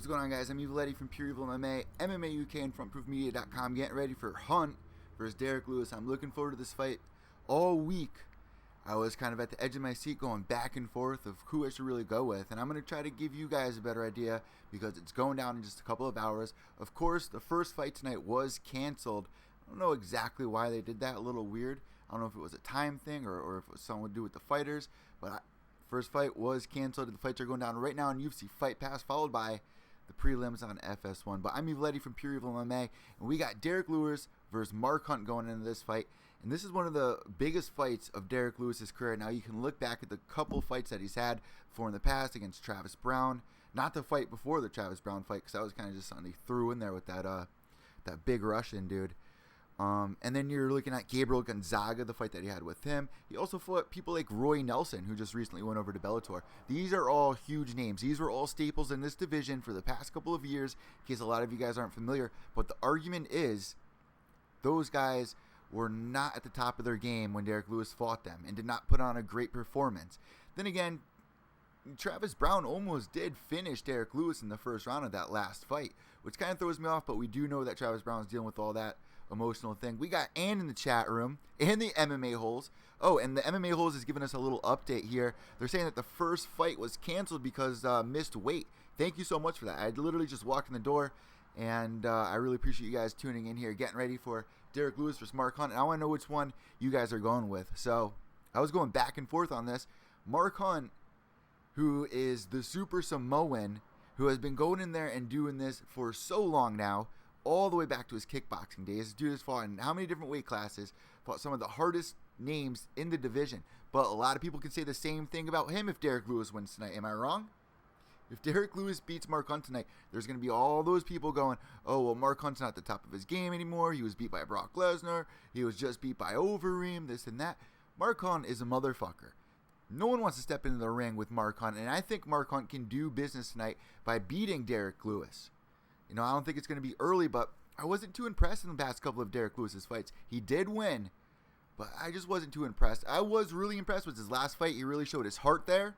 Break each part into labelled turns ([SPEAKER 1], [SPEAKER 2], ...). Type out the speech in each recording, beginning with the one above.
[SPEAKER 1] What's going on, guys? I'm Evil Eddie from Pure Evil MMA, MMA UK, and FrontProofMedia.com. Getting ready for Hunt versus Derek Lewis. I'm looking forward to this fight all week. I was kind of at the edge of my seat going back and forth of who I should really go with, and I'm going to try to give you guys a better idea because it's going down in just a couple of hours. Of course, the first fight tonight was canceled. I don't know exactly why they did that. A little weird. I don't know if it was a time thing or if it was something to do with the fighters, but first fight was canceled. The fights are going down right now on UFC Fight Pass, followed by the prelims on FS1. But I'm Evil Eddie from Pure Evil MMA, and we got Derek Lewis versus Mark Hunt going into this fight. And this is one of the biggest fights of Derek Lewis's career. Now, you can look back at the couple fights that he's had before in the past against Travis Brown. Not the fight before the Travis Brown fight, because that was kind of just something he threw in there with that big Russian dude. And then you're looking at Gabriel Gonzaga, the fight that he had with him. He also fought people like Roy Nelson, who just recently went over to Bellator. These are all huge names. These were all staples in this division for the past couple of years, in case a lot of you guys aren't familiar. But the argument is those guys were not at the top of their game when Derek Lewis fought them and did not put on a great performance. Then again, Travis Brown almost did finish Derek Lewis in the first round of that last fight, which kind of throws me off, but we do know that Travis Brown's dealing with all that emotional thing. We got Ann in the chat room and the MMA Holes. Oh, and the MMA Holes is giving us a little update here. They're saying that the first fight was canceled because missed weight. Thank you so much for that. I literally just walked in the door, and I really appreciate you guys tuning in here, getting ready for Derek Lewis versus Mark Hunt. And I want to know which one you guys are going with. So I was going back and forth on this. Mark Hunt, who is the Super Samoan, who has been going in there and doing this for so long now, all the way back to his kickboxing days. This dude has fought in how many different weight classes, fought some of the hardest names in the division. But a lot of people can say the same thing about him if Derek Lewis wins tonight. Am I wrong? If Derek Lewis beats Mark Hunt tonight, there's going to be all those people going, oh, well, Mark Hunt's not at the top of his game anymore. He was beat by Brock Lesnar. He was just beat by Overeem, this and that. Mark Hunt is a motherfucker. No one wants to step into the ring with Mark Hunt, and I think Mark Hunt can do business tonight by beating Derek Lewis. You know, I don't think it's going to be early, but I wasn't too impressed in the past couple of Derek Lewis's fights. He did win, but I just wasn't too impressed. I was really impressed with his last fight. He really showed his heart there.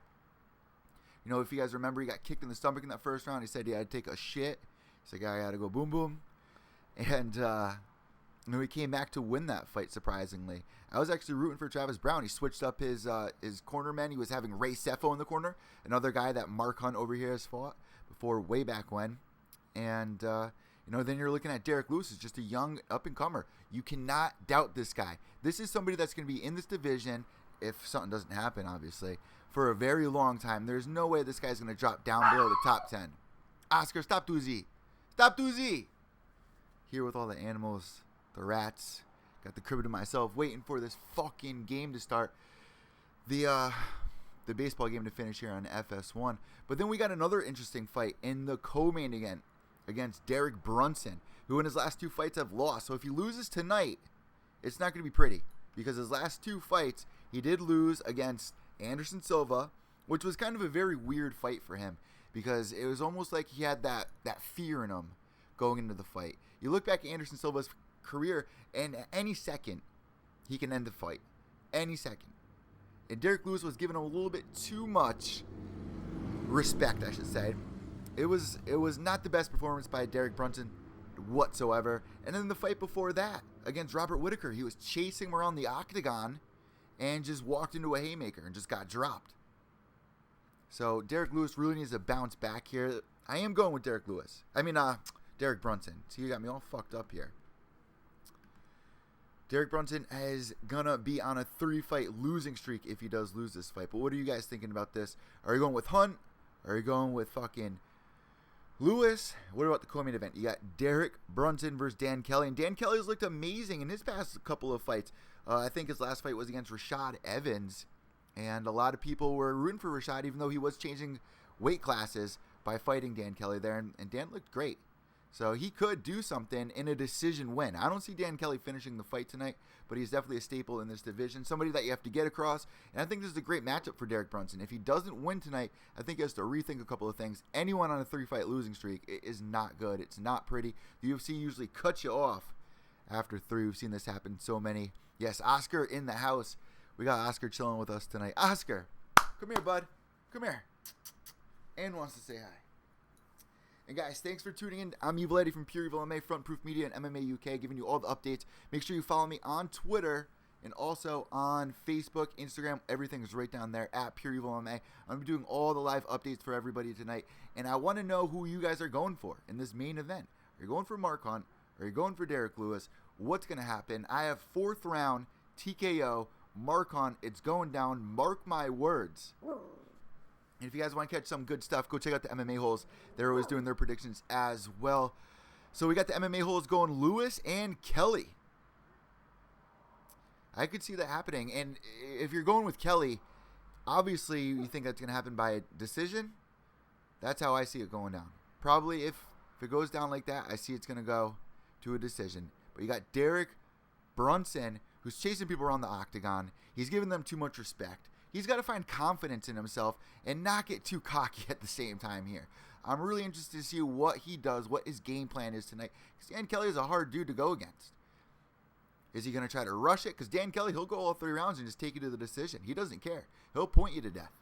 [SPEAKER 1] You know, if you guys remember, he got kicked in the stomach in that first round. He said he had to take a shit. He said, I got to go boom, boom. And, you know, he came back to win that fight, surprisingly. I was actually rooting for Travis Brown. He switched up his corner men. He was having Ray Sefo in the corner, another guy that Mark Hunt over here has fought before way back when. And, you know, then you're looking at Derek Lewis, is just a young up-and-comer. You cannot doubt this guy. This is somebody that's going to be in this division, if something doesn't happen, obviously, for a very long time. There's no way this guy's going to drop down below the top 10. Oscar, stop Doozy. Stop Doozy. Here with all the animals, the rats. Got the crib to myself, waiting for this fucking game to start. The baseball game to finish here on FS1. But then we got another interesting fight in the co-main again against Derek Brunson, who in his last two fights have lost. So if he loses tonight, it's not going to be pretty, because his last two fights, he did lose against Anderson Silva, which was kind of a very weird fight for him, because it was almost like he had that fear in him going into the fight. You look back at Anderson Silva's career, and at any second, he can end the fight. Any second. And Derek Lewis was giving him a little bit too much respect, I should say. It was not the best performance by Derek Brunson whatsoever. And then the fight before that against Robert Whittaker, he was chasing him around the octagon and just walked into a haymaker and just got dropped. So Derek Lewis really needs to bounce back here. I am going with Derek Brunson. See, you got me all fucked up here. Derek Brunson is going to be on a 3-fight losing streak if he does lose this fight. But what are you guys thinking about this? Are you going with Hunt? Are you going with fucking Lewis? What about the co-main event? You got Derek Brunson versus Dan Kelly. And Dan Kelly has looked amazing in his past couple of fights. I think his last fight was against Rashad Evans. And a lot of people were rooting for Rashad, even though he was changing weight classes by fighting Dan Kelly there. And Dan looked great. So he could do something in a decision win. I don't see Dan Kelly finishing the fight tonight, but he's definitely a staple in this division. Somebody that you have to get across. And I think this is a great matchup for Derek Brunson. If he doesn't win tonight, I think he has to rethink a couple of things. Anyone on a 3-fight losing streak is not good. It's not pretty. The UFC usually cuts you off after 3. We've seen this happen so many. Yes, Oscar in the house. We got Oscar chilling with us tonight. Oscar, come here, bud. Come here. And wants to say hi. And guys, thanks for tuning in. I'm Evil Eddie from Pure Evil MMA, Front Proof Media, and MMA UK, giving you all the updates. Make sure you follow me on Twitter and also on Facebook, Instagram. Everything is right down there at Pure Evil MMA. I'm doing all the live updates for everybody tonight. And I want to know who you guys are going for in this main event. Are you going for Mark Hunt? Are you going for Derek Lewis? What's going to happen? I have 4th round TKO, Mark Hunt. It's going down. Mark my words. And if you guys want to catch some good stuff, go check out the MMA holes. They're always doing their predictions as well. So we got the MMA holes going Lewis and Kelly. I could see that happening. And if you're going with Kelly, obviously you think that's going to happen by a decision. That's how I see it going down. Probably if it goes down like that, I see it's going to go to a decision. But you got Derek Brunson, who's chasing people around the octagon. He's giving them too much respect. He's got to find confidence in himself and not get too cocky at the same time here. I'm really interested to see what he does, what his game plan is tonight. Because Dan Kelly is a hard dude to go against. Is he going to try to rush it? Because Dan Kelly, he'll go all 3 rounds and just take you to the decision. He doesn't care. He'll point you to death.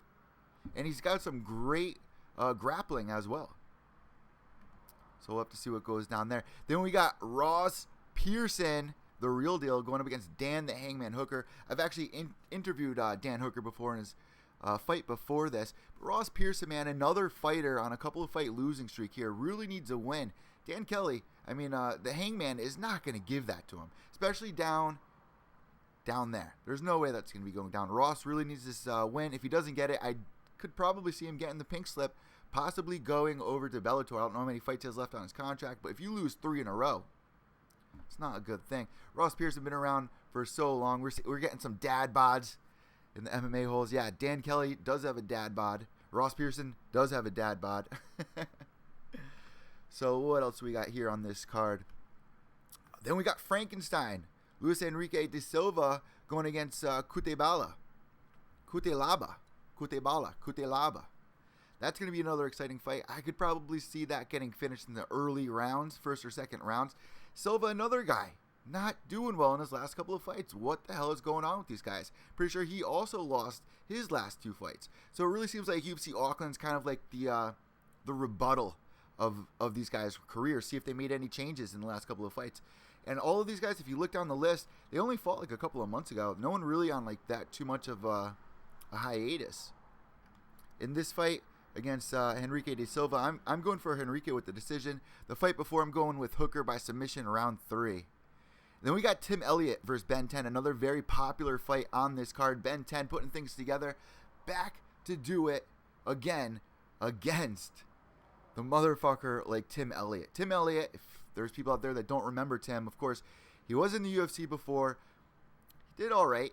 [SPEAKER 1] And he's got some great grappling as well. So we'll have to see what goes down there. Then we got Ross Pearson, the real deal, going up against Dan the Hangman Hooker. I've actually interviewed Dan Hooker before in his fight before this. But Ross Pearson, man, another fighter on a couple of fight losing streak here, really needs a win. Dan Kelly, the Hangman is not going to give that to him, especially down there. There's no way that's going to be going down. Ross really needs this win. If he doesn't get it, I could probably see him getting the pink slip, possibly going over to Bellator. I don't know how many fights he has left on his contract, but if you lose 3 in a row, it's not a good thing. Ross Pearson been around for so long. We're getting some dad bods in the MMA holes. Yeah, Dan Kelly does have a dad bod. Ross Pearson does have a dad bod. So what else we got here on this card? Then we got Frankenstein, Luis Enrique de Silva going against Cutelaba. That's going to be another exciting fight. I could probably see that getting finished in the early rounds, 1st or 2nd rounds. Silva, another guy, not doing well in his last couple of fights. What the hell is going on with these guys? Pretty sure he also lost his last 2 fights. So it really seems like UFC Auckland's kind of like the rebuttal of these guys' careers. See if they made any changes in the last couple of fights. And all of these guys, if you look down the list, they only fought like a couple of months ago. No one really on like that too much of a hiatus. In this fight against Henrique de Silva, I'm going for Henrique with the decision. The fight before, I'm going with Hooker by submission round 3. Then we got Tim Elliott versus Ben 10, another very popular fight on this card. Ben 10 putting things together, back to do it again against the motherfucker like Tim Elliott. Tim Elliott, if there's people out there that don't remember Tim, of course, he was in the UFC before. He did all right.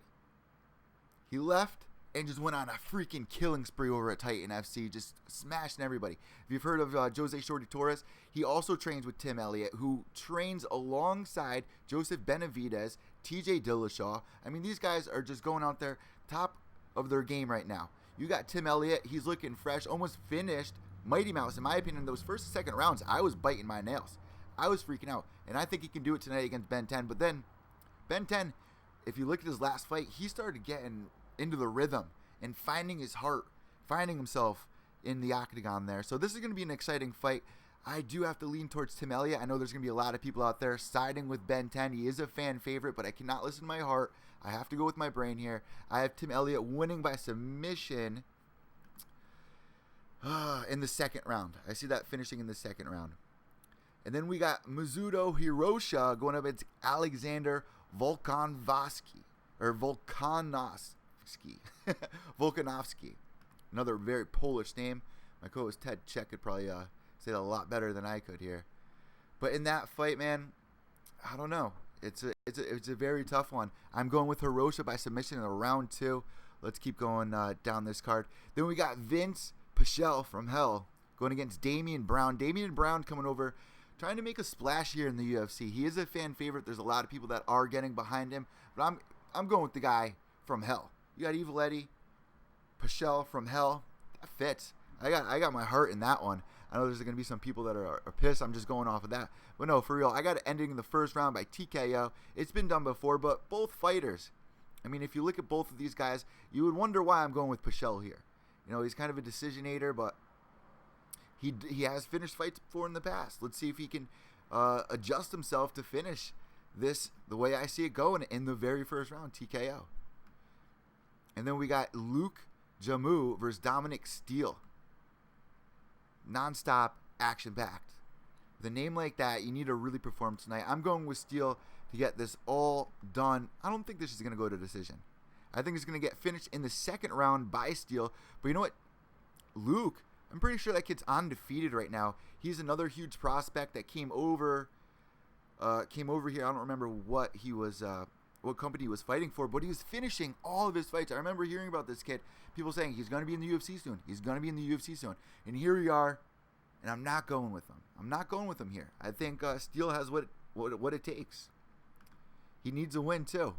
[SPEAKER 1] He left and just went on a freaking killing spree over at Titan FC, just smashing everybody. If you've heard of Jose Shorty Torres, he also trains with Tim Elliott, who trains alongside Joseph Benavidez, TJ Dillashaw. These guys are just going out there, top of their game right now. You got Tim Elliott, he's looking fresh, almost finished Mighty Mouse. In my opinion, those first and 2nd rounds, I was biting my nails. I was freaking out. And I think he can do it tonight against Ben 10. But then, Ben 10, if you look at his last fight, he started getting into the rhythm and finding his heart, finding himself in the octagon there. So this is going to be an exciting fight. I do have to lean towards Tim Elliott. I know there's going to be a lot of people out there siding with Ben 10. He is a fan favorite, but I cannot listen to my heart. I have to go with my brain here. I have Tim Elliott winning by submission in the 2nd round. I see that finishing in the 2nd round. And then we got Mizuto Hirosha going up against Alexander Volkanovski. Volkanovski. Another very Polish name. My co-host Ted Czech could probably say that a lot better than I could here. But in that fight, man, I don't know. It's a very tough one. I'm going with Hirosha by submission in round 2. Let's keep going down this card. Then we got Vince Pichel from Hell going against Damian Brown. Damian Brown coming over, trying to make a splash here in the UFC. He is a fan favorite. There's a lot of people that are getting behind him, but I'm going with the guy from Hell. You got Evil Eddie, Pichel from Hell. That fits. I got my heart in that one. I know there's going to be some people that are pissed. I'm just going off of that. But no, for real, I got it ending in the 1st round by TKO. It's been done before, but both fighters. If you look at both of these guys, you would wonder why I'm going with Pichel here. He's kind of a decisionator, but He has finished fights before in the past. Let's see if he can adjust himself to finish this the way I see it going in the very first round, TKO. And then we got Luke Jamu versus Dominic Steele. Non-stop, action-packed. With a name like that, you need to really perform tonight. I'm going with Steele to get this all done. I don't think this is going to go to decision. I think it's going to get finished in the second round by Steele. But you know what? Luke, I'm pretty sure that kid's undefeated right now. He's another huge prospect that came over here. I don't remember what he was, what company he was fighting for, but he was finishing all of his fights. I remember hearing about this kid. People saying he's going to be in the UFC soon. He's going to be in the UFC soon. And here we are, and I'm not going with him. I'm not going with him here. I think Steele has what it takes. He needs a win too.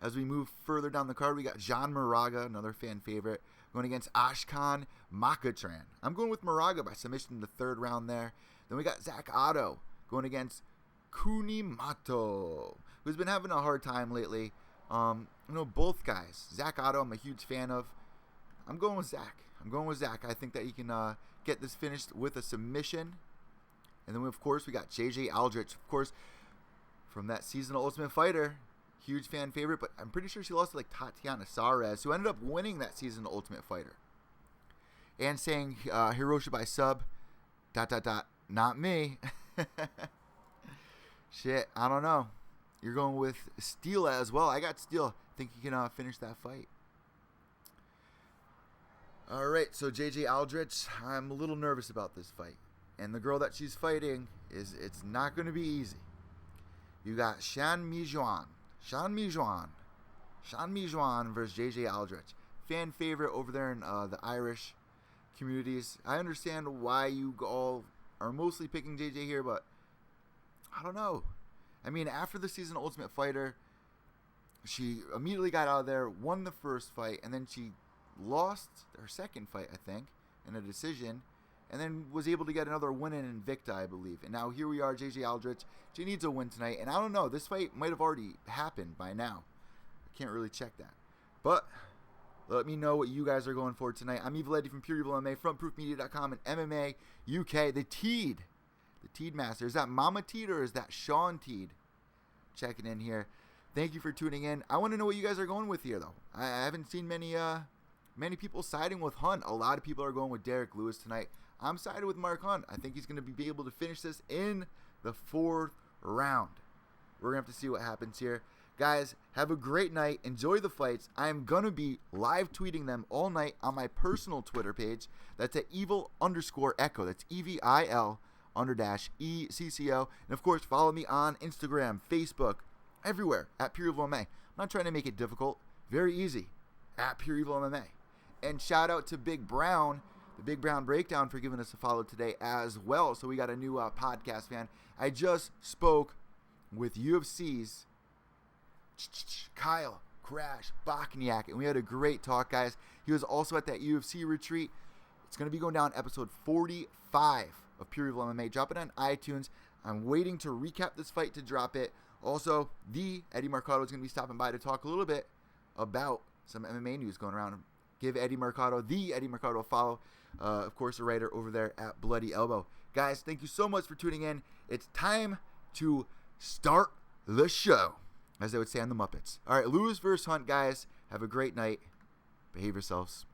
[SPEAKER 1] As we move further down the card, we got Jean Moraga, another fan favorite, going against Ashkan Makatran. I'm going with Moraga by submission in the third round there. Then we got Zach Otto going against Kunimato, who's been having a hard time lately. Both guys. Zach Otto, I'm a huge fan of. I'm going with Zach. I think that he can get this finished with a submission. And then, of course, we got JJ Aldrich, of course, from that seasonal Ultimate Fighter. Huge fan favorite, but I'm pretty sure she lost to like Tatiana Suarez, who ended up winning that season of Ultimate Fighter. And saying Hiroshi by sub, ... not me. Shit, I don't know. You're going with Steele as well. I got Steele. Think he can finish that fight. All right, so JJ Aldrich, I'm a little nervous about this fight. And the girl that she's fighting, it's not going to be easy. You got Shan Mijuan versus JJ Aldrich. Fan favorite over there in the Irish communities. I understand why you all are mostly picking JJ here, but I don't know. I mean, after the season of Ultimate Fighter, she immediately got out of there, won the first fight, and then she lost her second fight, I think, in a decision, and then was able to get another win in Invicta, I believe. And now here we are, JJ Aldrich. She needs a win tonight, and I don't know. This fight might have already happened by now. I can't really check that. But let me know what you guys are going for tonight. I'm Evil Eddie from Pure Evil MMA, frontproofmedia.com, and MMA UK. The Teed Master. Is that Mama Teed or is that Sean Teed? Checking in here. Thank you for tuning in. I want to know what you guys are going with here, though. I haven't seen many people siding with Hunt. A lot of people are going with Derek Lewis tonight. I'm sided with Mark Hunt. I think he's going to be able to finish this in the fourth round. We're going to have to see what happens here. Guys, have a great night. Enjoy the fights. I am going to be live tweeting them all night on my personal Twitter page. That's at evil_echo. That's EVIL_ECCO. And of course, follow me on Instagram, Facebook, everywhere at Pure Evil MMA. I'm not trying to make it difficult. Very easy. At Pure Evil MMA. And shout out to Big Brown, the Big Brown Breakdown, for giving us a follow today as well. So we got a new podcast fan. I just spoke with UFC's Kyle Crash Bachniak, and we had a great talk, guys. He was also at that UFC retreat. It's going to be going down episode 45 of Pure Evil MMA. Drop it on iTunes. I'm waiting to recap this fight to drop it. Also, the Eddie Mercado is going to be stopping by to talk a little bit about some MMA news going around. Give Eddie Mercado, the Eddie Mercado, a follow. Of course, a writer over there at Bloody Elbow. Guys, thank you so much for tuning in. It's time to start the show, as they would say on the Muppets. All right, Lewis versus Hunt, guys. Have a great night. Behave yourselves.